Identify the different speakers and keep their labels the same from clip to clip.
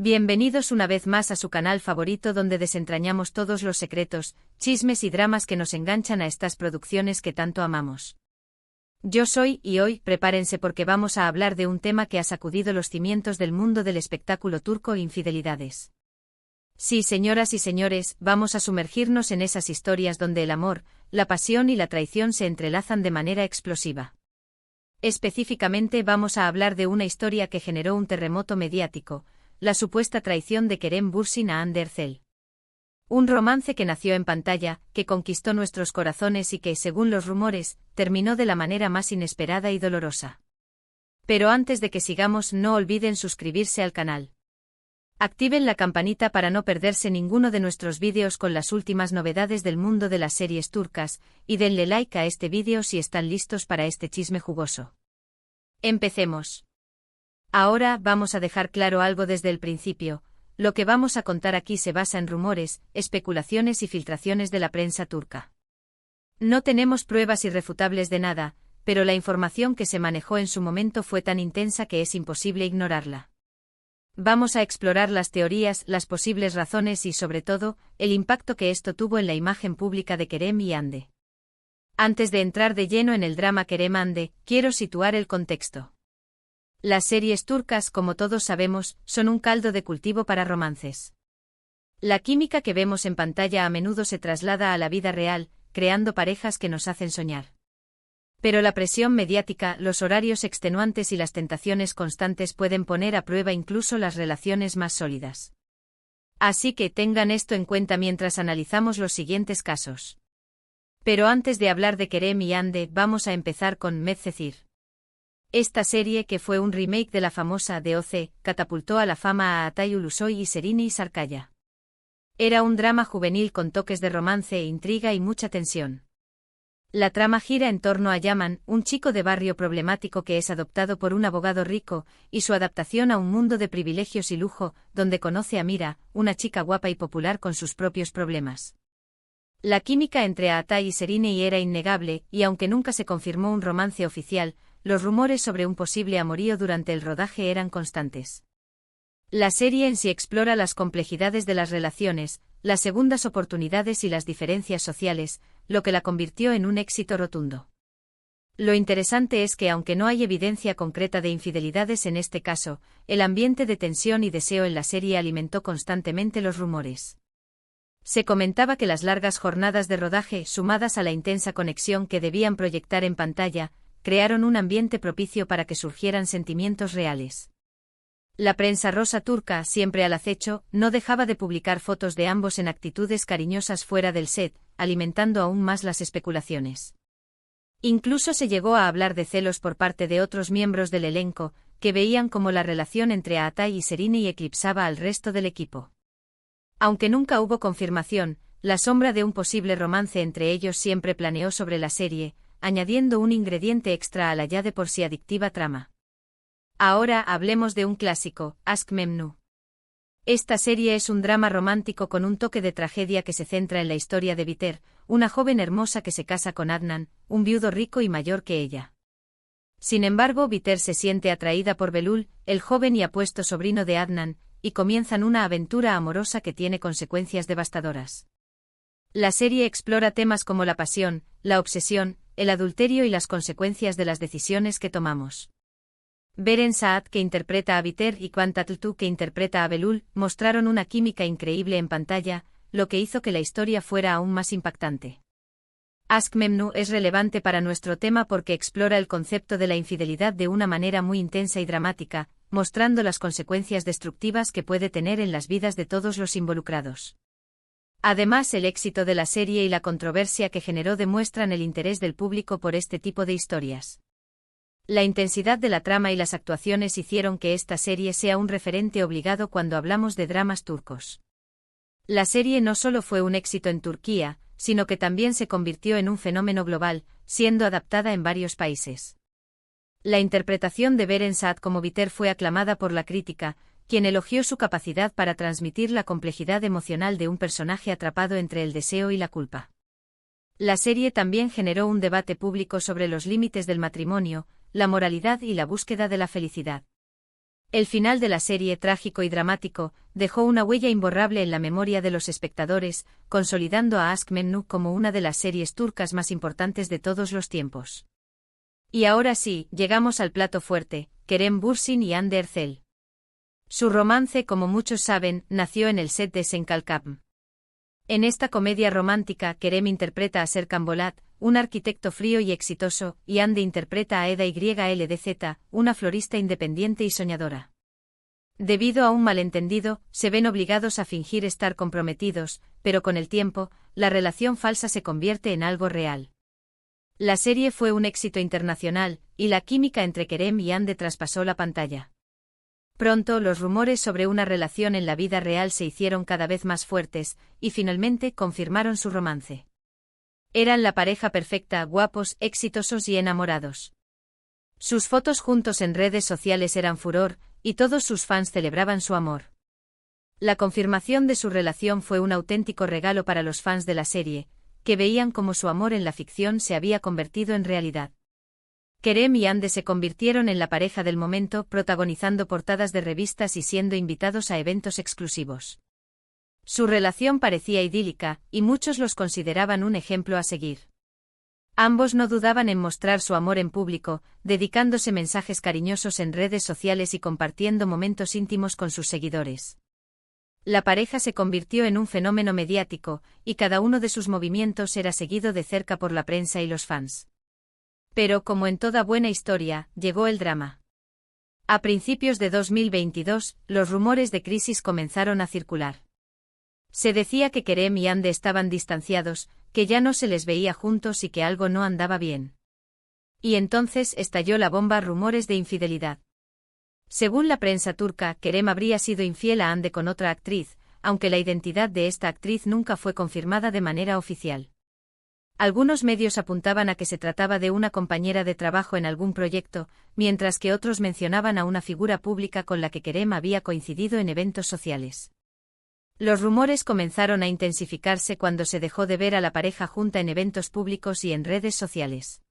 Speaker 1: Bienvenidos una vez más a su canal favorito donde desentrañamos todos los secretos, chismes y dramas que nos enganchan a estas producciones que tanto amamos. Yo soy, y hoy, prepárense porque vamos a hablar de un tema que ha sacudido los cimientos del mundo del espectáculo turco: infidelidades. Sí, señoras y señores, vamos a sumergirnos en esas historias donde el amor, la pasión y la traición se entrelazan de manera explosiva. Específicamente vamos a hablar de una historia que generó un terremoto mediático: la supuesta traición de Kerem Bürsin a Hande Erçel. Un romance que nació en pantalla, que conquistó nuestros corazones y que, según los rumores, terminó de la manera más inesperada y dolorosa. Pero antes de que sigamos, no olviden suscribirse al canal. Activen la campanita para no perderse ninguno de nuestros vídeos con las últimas novedades del mundo de las series turcas, y denle like a este vídeo si están listos para este chisme jugoso. Empecemos. Ahora vamos a dejar claro algo desde el principio: lo que vamos a contar aquí se basa en rumores, especulaciones y filtraciones de la prensa turca. No tenemos pruebas irrefutables de nada, pero la información que se manejó en su momento fue tan intensa que es imposible ignorarla. Vamos a explorar las teorías, las posibles razones y, sobre todo, el impacto que esto tuvo en la imagen pública de Kerem y Hande. Antes de entrar de lleno en el drama Kerem-Hande, quiero situar el contexto. Las series turcas, como todos sabemos, son un caldo de cultivo para romances. La química que vemos en pantalla a menudo se traslada a la vida real, creando parejas que nos hacen soñar. Pero la presión mediática, los horarios extenuantes y las tentaciones constantes pueden poner a prueba incluso las relaciones más sólidas. Así que tengan esto en cuenta mientras analizamos los siguientes casos. Pero antes de hablar de Kerem y Hande, vamos a empezar con Medcezir. Esta serie, que fue un remake de la famosa DOC, catapultó a la fama a Atay Ulusoy y Serini Sarkaya. Era un drama juvenil con toques de romance, intriga y mucha tensión. La trama gira en torno a Yaman, un chico de barrio problemático que es adoptado por un abogado rico, y su adaptación a un mundo de privilegios y lujo, donde conoce a Mira, una chica guapa y popular con sus propios problemas. La química entre Atay y Serini era innegable, y aunque nunca se confirmó un romance oficial, los rumores sobre un posible amorío durante el rodaje eran constantes. La serie en sí explora las complejidades de las relaciones, las segundas oportunidades y las diferencias sociales, lo que la convirtió en un éxito rotundo. Lo interesante es que, aunque no hay evidencia concreta de infidelidades en este caso, el ambiente de tensión y deseo en la serie alimentó constantemente los rumores. Se comentaba que las largas jornadas de rodaje, sumadas a la intensa conexión que debían proyectar en pantalla, crearon un ambiente propicio para que surgieran sentimientos reales. La prensa rosa turca, siempre al acecho, no dejaba de publicar fotos de ambos en actitudes cariñosas fuera del set, alimentando aún más las especulaciones. Incluso se llegó a hablar de celos por parte de otros miembros del elenco, que veían como la relación entre Atay y Serini eclipsaba al resto del equipo. Aunque nunca hubo confirmación, la sombra de un posible romance entre ellos siempre planeó sobre la serie, añadiendo un ingrediente extra a la ya de por sí adictiva trama. Ahora hablemos de un clásico, Aşk Memnu. Esta serie es un drama romántico con un toque de tragedia que se centra en la historia de Biter, una joven hermosa que se casa con Adnan, un viudo rico y mayor que ella. Sin embargo, Biter se siente atraída por Belul, el joven y apuesto sobrino de Adnan, y comienzan una aventura amorosa que tiene consecuencias devastadoras. La serie explora temas como la pasión, la obsesión, el adulterio y las consecuencias de las decisiones que tomamos. Beren Saat, que interpreta a Biter, y Kwan Tatlıtuğ, que interpreta a Belul, mostraron una química increíble en pantalla, lo que hizo que la historia fuera aún más impactante. Aşk Memnu es relevante para nuestro tema porque explora el concepto de la infidelidad de una manera muy intensa y dramática, mostrando las consecuencias destructivas que puede tener en las vidas de todos los involucrados. Además, el éxito de la serie y la controversia que generó demuestran el interés del público por este tipo de historias. La intensidad de la trama y las actuaciones hicieron que esta serie sea un referente obligado cuando hablamos de dramas turcos. La serie no solo fue un éxito en Turquía, sino que también se convirtió en un fenómeno global, siendo adaptada en varios países. La interpretación de Beren Saat como Biter fue aclamada por la crítica, quien elogió su capacidad para transmitir la complejidad emocional de un personaje atrapado entre el deseo y la culpa. La serie también generó un debate público sobre los límites del matrimonio, la moralidad y la búsqueda de la felicidad. El final de la serie, trágico y dramático, dejó una huella imborrable en la memoria de los espectadores, consolidando a Aşk Memnu como una de las series turcas más importantes de todos los tiempos. Y ahora sí, llegamos al plato fuerte, Kerem Bürsin y Hande Erçel. Su romance, como muchos saben, nació en el set de Senkalkapm. En esta comedia romántica, Kerem interpreta a Serkan Bolat, un arquitecto frío y exitoso, y Hande interpreta a Eda YLDZ, una florista independiente y soñadora. Debido a un malentendido, se ven obligados a fingir estar comprometidos, pero con el tiempo, la relación falsa se convierte en algo real. La serie fue un éxito internacional, y la química entre Kerem y Hande traspasó la pantalla. Pronto los rumores sobre una relación en la vida real se hicieron cada vez más fuertes, y finalmente confirmaron su romance. Eran la pareja perfecta, guapos, exitosos y enamorados. Sus fotos juntos en redes sociales eran furor, y todos sus fans celebraban su amor. La confirmación de su relación fue un auténtico regalo para los fans de la serie, que veían cómo su amor en la ficción se había convertido en realidad. Kerem y Hande se convirtieron en la pareja del momento, protagonizando portadas de revistas y siendo invitados a eventos exclusivos. Su relación parecía idílica, y muchos los consideraban un ejemplo a seguir. Ambos no dudaban en mostrar su amor en público, dedicándose mensajes cariñosos en redes sociales y compartiendo momentos íntimos con sus seguidores. La pareja se convirtió en un fenómeno mediático, y cada uno de sus movimientos era seguido de cerca por la prensa y los fans. Pero, como en toda buena historia, llegó el drama. A principios de 2022, los rumores de crisis comenzaron a circular. Se decía que Kerem y Hande estaban distanciados, que ya no se les veía juntos y que algo no andaba bien. Y entonces estalló la bomba: rumores de infidelidad. Según la prensa turca, Kerem habría sido infiel a Hande con otra actriz, aunque la identidad de esta actriz nunca fue confirmada de manera oficial. Algunos medios apuntaban a que se trataba de una compañera de trabajo en algún proyecto, mientras que otros mencionaban a una figura pública con la que Kerem había coincidido en eventos sociales. Los rumores comenzaron a intensificarse cuando se dejó de ver a la pareja junta en eventos públicos y en redes sociales.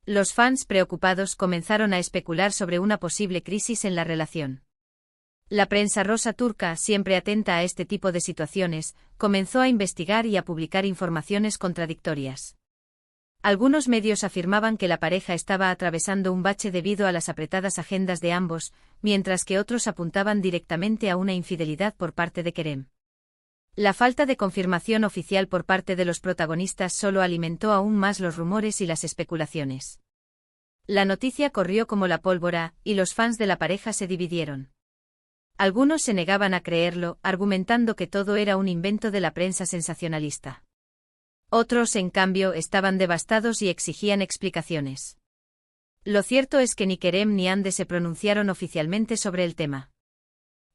Speaker 1: Los fans preocupados comenzaron a especular sobre una posible crisis en la relación. La prensa rosa turca, siempre atenta a este tipo de situaciones, comenzó a investigar y a publicar informaciones contradictorias. Algunos medios afirmaban que la pareja estaba atravesando un bache debido a las apretadas agendas de ambos, mientras que otros apuntaban directamente a una infidelidad por parte de Kerem. La falta de confirmación oficial por parte de los protagonistas solo alimentó aún más los rumores y las especulaciones. La noticia corrió como la pólvora, y los fans de la pareja se dividieron. Algunos se negaban a creerlo, argumentando que todo era un invento de la prensa sensacionalista. Otros, en cambio, estaban devastados y exigían explicaciones. Lo cierto es que ni Kerem ni Hande se pronunciaron oficialmente sobre el tema.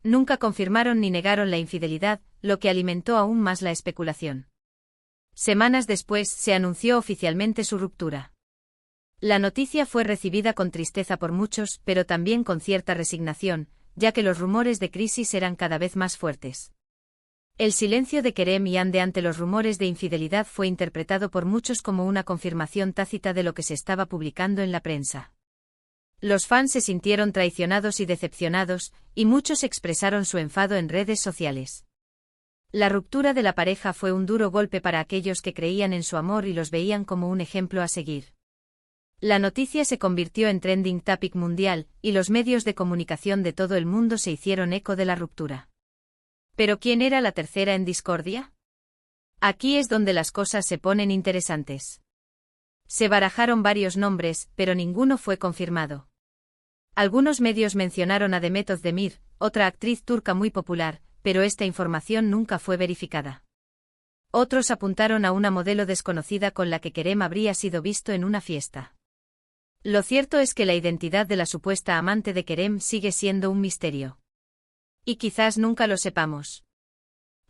Speaker 1: Nunca confirmaron ni negaron la infidelidad, lo que alimentó aún más la especulación. Semanas después, se anunció oficialmente su ruptura. La noticia fue recibida con tristeza por muchos, pero también con cierta resignación, ya que los rumores de crisis eran cada vez más fuertes. El silencio de Kerem y Hande ante los rumores de infidelidad fue interpretado por muchos como una confirmación tácita de lo que se estaba publicando en la prensa. Los fans se sintieron traicionados y decepcionados, y muchos expresaron su enfado en redes sociales. La ruptura de la pareja fue un duro golpe para aquellos que creían en su amor y los veían como un ejemplo a seguir. La noticia se convirtió en trending topic mundial, y los medios de comunicación de todo el mundo se hicieron eco de la ruptura. ¿Pero quién era la tercera en discordia? Aquí es donde las cosas se ponen interesantes. Se barajaron varios nombres, pero ninguno fue confirmado. Algunos medios mencionaron a Demet Özdemir, otra actriz turca muy popular, pero esta información nunca fue verificada. Otros apuntaron a una modelo desconocida con la que Kerem habría sido visto en una fiesta. Lo cierto es que la identidad de la supuesta amante de Kerem sigue siendo un misterio. Y quizás nunca lo sepamos.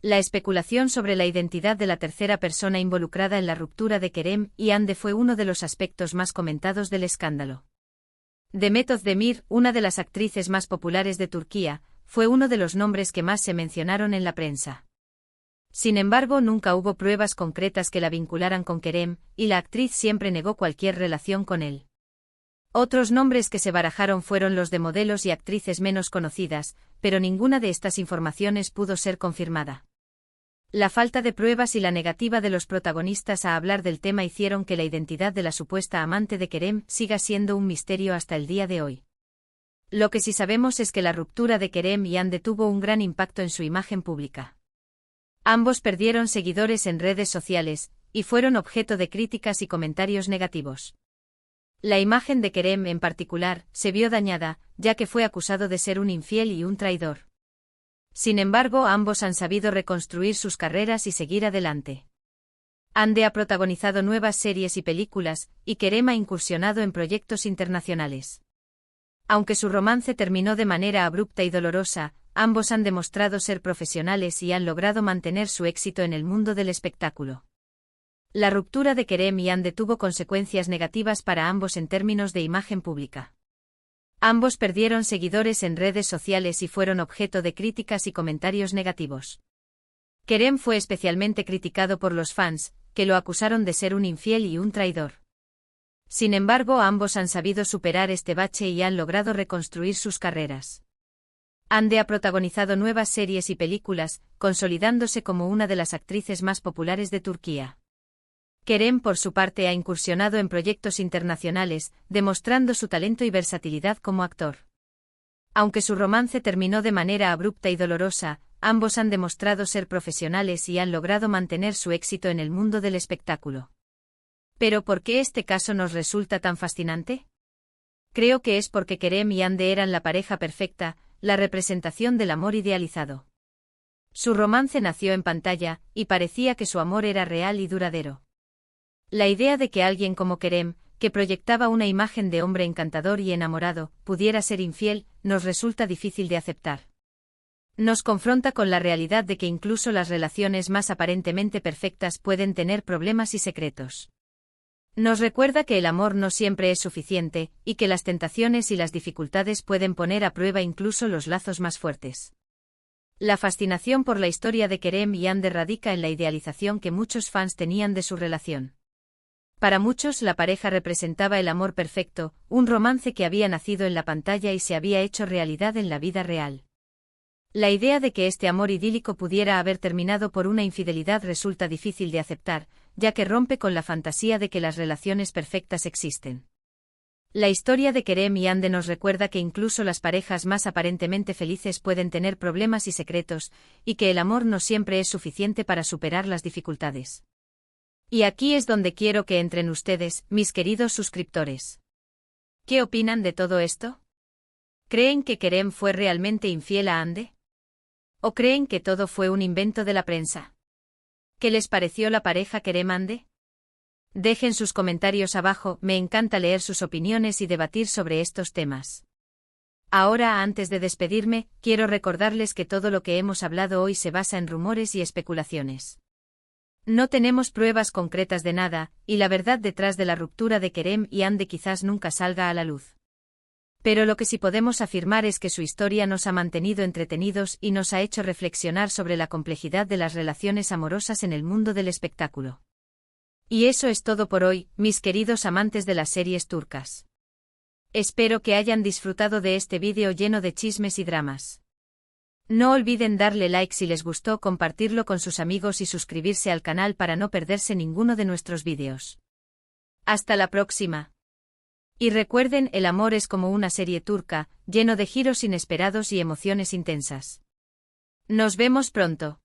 Speaker 1: La especulación sobre la identidad de la tercera persona involucrada en la ruptura de Kerem y Hande fue uno de los aspectos más comentados del escándalo. Demet Özdemir, una de las actrices más populares de Turquía, fue uno de los nombres que más se mencionaron en la prensa. Sin embargo, nunca hubo pruebas concretas que la vincularan con Kerem, y la actriz siempre negó cualquier relación con él. Otros nombres que se barajaron fueron los de modelos y actrices menos conocidas, pero ninguna de estas informaciones pudo ser confirmada. La falta de pruebas y la negativa de los protagonistas a hablar del tema hicieron que la identidad de la supuesta amante de Kerem siga siendo un misterio hasta el día de hoy. Lo que sí sabemos es que la ruptura de Kerem y Hande tuvo un gran impacto en su imagen pública. Ambos perdieron seguidores en redes sociales, y fueron objeto de críticas y comentarios negativos. La imagen de Kerem en particular se vio dañada, ya que fue acusado de ser un infiel y un traidor. Sin embargo, ambos han sabido reconstruir sus carreras y seguir adelante. Hande ha protagonizado nuevas series y películas, y Kerem ha incursionado en proyectos internacionales. Aunque su romance terminó de manera abrupta y dolorosa, ambos han demostrado ser profesionales y han logrado mantener su éxito en el mundo del espectáculo. La ruptura de Kerem y Hande tuvo consecuencias negativas para ambos en términos de imagen pública. Ambos perdieron seguidores en redes sociales y fueron objeto de críticas y comentarios negativos. Kerem fue especialmente criticado por los fans, que lo acusaron de ser un infiel y un traidor. Sin embargo, ambos han sabido superar este bache y han logrado reconstruir sus carreras. Hande ha protagonizado nuevas series y películas, consolidándose como una de las actrices más populares de Turquía. Kerem, por su parte, ha incursionado en proyectos internacionales, demostrando su talento y versatilidad como actor. Aunque su romance terminó de manera abrupta y dolorosa, ambos han demostrado ser profesionales y han logrado mantener su éxito en el mundo del espectáculo. ¿Pero por qué este caso nos resulta tan fascinante? Creo que es porque Kerem y Hande eran la pareja perfecta, la representación del amor idealizado. Su romance nació en pantalla, y parecía que su amor era real y duradero. La idea de que alguien como Kerem, que proyectaba una imagen de hombre encantador y enamorado, pudiera ser infiel, nos resulta difícil de aceptar. Nos confronta con la realidad de que incluso las relaciones más aparentemente perfectas pueden tener problemas y secretos. Nos recuerda que el amor no siempre es suficiente, y que las tentaciones y las dificultades pueden poner a prueba incluso los lazos más fuertes. La fascinación por la historia de Kerem y Hande radica en la idealización que muchos fans tenían de su relación. Para muchos, la pareja representaba el amor perfecto, un romance que había nacido en la pantalla y se había hecho realidad en la vida real. La idea de que este amor idílico pudiera haber terminado por una infidelidad resulta difícil de aceptar, ya que rompe con la fantasía de que las relaciones perfectas existen. La historia de Kerem y Hande nos recuerda que incluso las parejas más aparentemente felices pueden tener problemas y secretos, y que el amor no siempre es suficiente para superar las dificultades. Y aquí es donde quiero que entren ustedes, mis queridos suscriptores. ¿Qué opinan de todo esto? ¿Creen que Kerem fue realmente infiel a Hande? ¿O creen que todo fue un invento de la prensa? ¿Qué les pareció la pareja Kerem-Hande? Dejen sus comentarios abajo, me encanta leer sus opiniones y debatir sobre estos temas. Ahora, antes de despedirme, quiero recordarles que todo lo que hemos hablado hoy se basa en rumores y especulaciones. No tenemos pruebas concretas de nada, y la verdad detrás de la ruptura de Kerem y Hande quizás nunca salga a la luz. Pero lo que sí podemos afirmar es que su historia nos ha mantenido entretenidos y nos ha hecho reflexionar sobre la complejidad de las relaciones amorosas en el mundo del espectáculo. Y eso es todo por hoy, mis queridos amantes de las series turcas. Espero que hayan disfrutado de este vídeo lleno de chismes y dramas. No olviden darle like si les gustó, compartirlo con sus amigos y suscribirse al canal para no perderse ninguno de nuestros vídeos. Hasta la próxima. Y recuerden, el amor es como una serie turca, lleno de giros inesperados y emociones intensas. Nos vemos pronto.